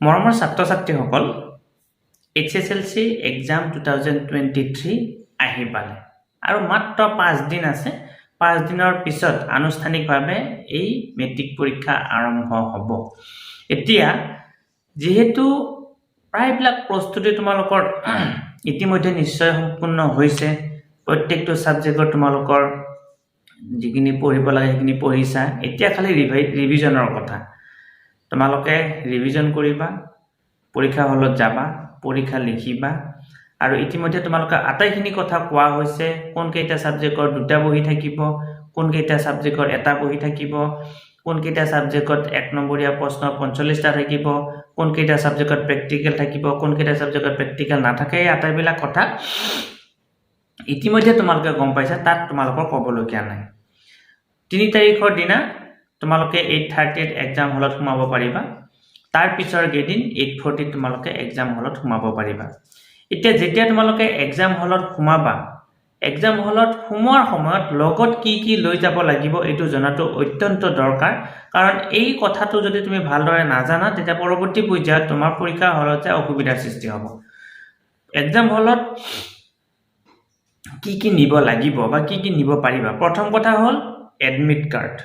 মৰমৰ ছাত্ৰ-ছাত্ৰীসকল HSLC exam 2023 আহি পালে আৰু মাত্ৰ 5 দিন আছে 5 দিনৰ পিছত আনুষ্ঠানিকভাৱে এই মেট্ৰিক পৰীক্ষা আৰম্ভ হ'ব এতিয়া যেহেতু প্ৰায়বিলাক প্ৰস্তুতি তোমালোকৰ ইতিমধ্যে নিশ্চয় সম্পূৰ্ণ হৈছে প্ৰত্যেকটো সাবজেক্টৰ তোমালোকৰ যিখিনি পঢ়িব লাগে সেইখিনি পঢ়িছা এতিয়া খালি ৰিভিজনৰ কথা তোমালোকে ৰিভিজন কৰিবা পৰীক্ষা হলত যাবা পৰীক্ষা লিখিবা আৰু ইতিমধ্যে তোমালোকে আটাইখিনি কথা কোৱা হৈছে কোন কেইটা সাবজেক্টৰ দুটা বহি থাকিব কোন কেইটা সাবজেক্টৰ এটা বহি থাকিব কোন কেইটা সাবজেক্টত 1 নম্বৰীয়া প্ৰশ্ন 45টা থাকিব কোন কেইটা সাবজেক্টত প্ৰ্যাকটিক্যাল থাকিব কোন কেইটা সাবজেক্টত প্ৰ্যাকটিক্যাল নাথাকে আটাইবিলাক কথা ইতিমধ্যে তোমালোকে গম পাইছা তাত তোমালোকৰ ক'বলগীয়া নাই 3 তাৰিখৰ দিনা তোমালোকে 8:30 এক্সাম হলত সোমাব পাৰিবা তাৰ পিছৰ গেদিন 8:40 তোমালোকে এক্সাম হলত সোমাব পাৰিবা এতিয়া যেতিয়া তোমালোকে এক্সাম হলত সোমাবা এক্সাম হলত সোমোৱাৰ সময়ত লগত কি লৈ যাব লাগিব এটো জনাটো অত্যন্ত দৰকাৰ কাৰণ এই কথাটো যদি তুমি ভালদৰে নাজানা তেতিয়া পৰৱৰ্তী পৰ্যায়ত তোমাৰ পৰীক্ষা হলত অসুবিধাৰ সৃষ্টি হ'ব এক্সাম হলত কি নিব লাগিব বা কি নিব পাৰিবা প্ৰথম কথা হ'ল এডমিট কাৰ্ড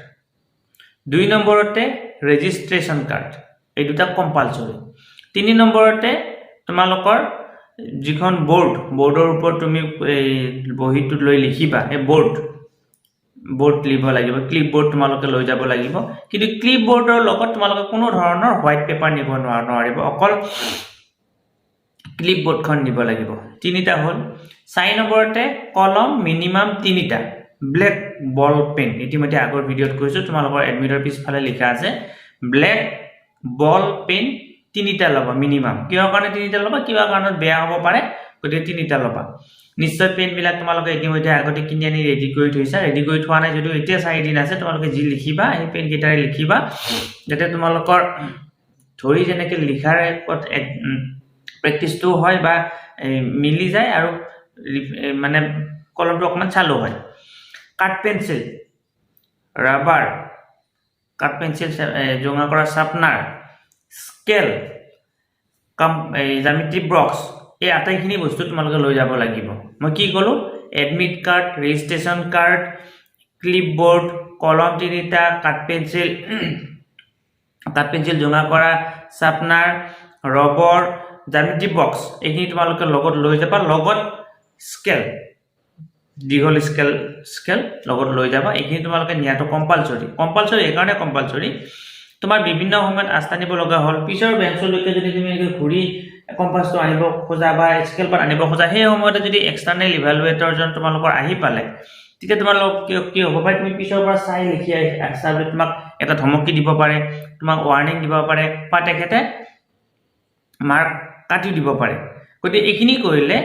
2 নম্বৰতে ৰেজিষ্ট্ৰেচন কাৰ্ড এই দুটা কম্পালসৰি 3 নম্বৰতে তোমালোকৰ যিখন বোৰ্ডৰ ওপৰত তুমি বহিটো লৈ লিখিবা এই বোৰ্ড লিখিব লাগিব ক্লিপবোৰ্ড তোমালোকে লৈ যাব লাগিব কিন্তু ক্লিপবোৰ্ডৰ লগত তোমালোকে কোনো ধৰণৰ হোৱাইট পেপাৰ নিব নোৱাৰিব অকল ক্লিপবোৰ্ডখন নিব লাগিব তিনিটা হ'ল 4 নম্বৰতে কলম মিনিমাম 3টা ব্ল্যাক বল পেন ইতিমধ্যে আগৰ ভিডিঅত কৈছো তোমালোকৰ এডমিটৰ পিছফালে লিখা আছে ব্ল্যাক বল পেন 3টা লবা মিনিমাম কিহৰ কাৰণে 3টা লবা কিবা কাৰণত বেয়া হ'ব পাৰে গতিকে 3টা লবা নিশ্চয় পেন বিলাক তোমালোকে ইতিমধ্যে আগতে কিনি আনি ৰেডি কৰি থৈছা ৰেডি কৰি থোৱা নাই যদিও এতিয়া 4 দিন আছে তোমালোকে যি লিখিবা এই পেন কেইটাৰে লিখিবা যাতে তোমালোকৰ ধৰি যেনেকৈ লিখাৰ প্ৰেক্টিছটো হয় বা মিলি যায় আৰু মানে কলমটো অকমান চালু হয় কাট পেন্সিল ৰাবাৰ কাট পেন্সিল জোঙা কৰা শাৰ্পনাৰ স্কেল জ্যামিতি বক্স এই আটাইখিনি বস্তু তোমালোকে লৈ যাব লাগিব মই কি কলো এডমিট কাৰ্ড ৰেজিষ্ট্ৰেচন কাৰ্ড ক্লিপবোৰ্ড কলম 3টা কাট পেন্সিল জোঙা কৰা শাৰ্পনাৰ ৰবৰ জ্যামিতি বক্স এইখিনি তোমালোকে লগত লৈ যাবা লগত স্কেল দীঘল স্কেল লগত লৈ যাবা এইখিনি তোমালোকে নিয়াটো কম্পালসৰি এই কাৰণে কম্পালসৰি তোমাৰ বিভিন্ন সময়ত আস্থা নিব লগা হ'ল পিছৰ বেঞ্চলৈকে যদি তুমি ঘূৰি কম্পাসটো আনিব খোজা বা স্কেল পাত আনিব খোজা সেই সময়তে যদি এক্সটাৰ্নেল ইভালুৱেটৰ জন তোমালোকৰ আহি পালে তেতিয়া তোমালোক কি হ'ব পাৰে তুমি পিছৰ পৰা চাই লিখি আছা তোমাক এটা ধমকি দিব পাৰে তোমাক ৱাৰ্নিং দিব পাৰে বা তেখেতে মাৰ্ক কাটি দিব পাৰে গতিকে এইখিনি কৰিলে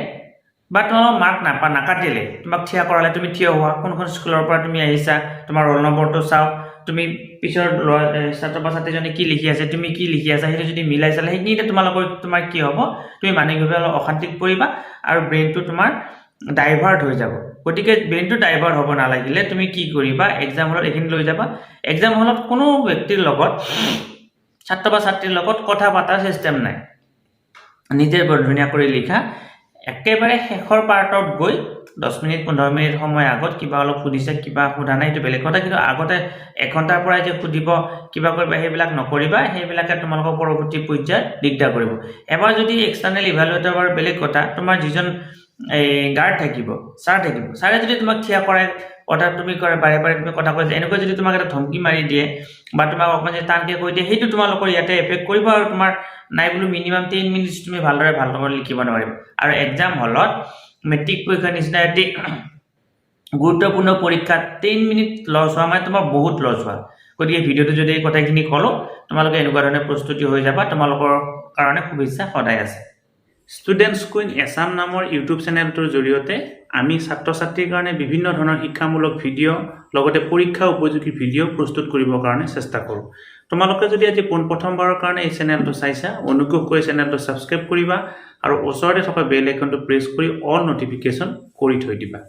বা তোমাক মাৰ্ক নাকাটিলে তোমাক থিয়া কৰালে তুমি থিয় হোৱা কোনখন স্কুলৰ পৰা তুমি আহিছা তোমাৰ ৰোল নম্বৰটো চাও তুমি পিছৰ ছাত্ৰ বা ছাত্ৰীজনে কি লিখি আছে তুমি কি লিখি আছা সেইটো যদি মিলাই চালে সেইখিনিতে তোমাৰ কি হ'ব তুমি মানসিকভাৱে অশান্তিত পৰিবা আৰু ব্ৰেইনটো তোমাৰ ডাইভাৰ্ট হৈ যাব গতিকে ব্ৰেইনটো ডাইভাৰ্ট হ'ব নালাগিলে তুমি কি কৰিবা এক্সাম হলত এইখিনি লৈ যাবা এক্সাম হলত কোনো ব্যক্তিৰ লগত ছাত্ৰ বা ছাত্ৰীৰ লগত কথা পাতাৰ সিস্টেম নাই নিজে বৰ ধুনীয়া কৰি লিখা একেবাৰে শেষৰ পাৰ্টত গৈ 10 মিনিট 15 মিনিট সময় আগত কিবা অলপ সুধিছে কিবা সুধা নাই এটা বেলেগ কথা কিন্তু আগতে 1 ঘণ্টাৰ পৰা যে সুধিব কিবা কৰিবা সেইবিলাক নকৰিবা সেইবিলাকে তোমালোকৰ পৰৱৰ্তী পৰ্যায়ত দিগদাৰ কৰিব এবাৰ যদি এক্সটাৰ্নেল ইভালুৱেটৰ বেলেগ কথা তোমাৰ যিজন গাৰ্ড থাকিব ছাৰে যদি তোমাক থিয়া কৰে কথা তুমি কৰে বাৰে তুমি কথা কৈছা এনেকৈ যদি তোমাক এটা ধমকি মাৰি দিয়ে বা তোমাক অকমান যে টানকে কৈ দিয়ে সেইটো তোমালোকৰ ইয়াতে এফেক্ট কৰিব আৰু তোমাৰ নাই বুলো মিনিমাম 10 মিনিট তুমি ভালদৰে লিখিব নোৱাৰিবা আৰু এক্সাম হলত মেট্ৰিক পৰীক্ষা নিচিনা এটি গুৰুত্বপূৰ্ণ পৰীক্ষাত 10 মিনিট লছ হোৱা মানে তোমাৰ বহুত লছ হোৱা গতিকে ভিডিঅটো যদি এই কথাখিনি কলো তোমালোকে এনেকুৱা ধৰণে প্ৰস্তুতি হৈ যাবা তোমালোকৰ কাৰণে শুভেচ্ছা সদায় আছে ষ্টুডেণ্টছ কুইন এছাম নামৰ ইউটিউব চেনেলটোৰ জৰিয়তে আমি ছাত্ৰ-ছাত্ৰীৰ কাৰণে বিভিন্ন ধৰণৰ শিক্ষামূলক ভিডিঅ' লগতে পৰীক্ষা উপযোগী ভিডিঅ' প্ৰস্তুত কৰিবৰ কাৰণে চেষ্টা কৰোঁ তোমালোকে যদি আজি প্ৰথমবাৰৰ কাৰণে এই চেনেলটো চাইছা অনুগ্ৰহ কৰি চেনেলটো সাবস্ক্ৰাইব কৰিবা আৰু ওচৰতে থকা বেল আইকনটো প্ৰেছ কৰি অল নটিফিকেশ্যন কৰি থৈ দিবা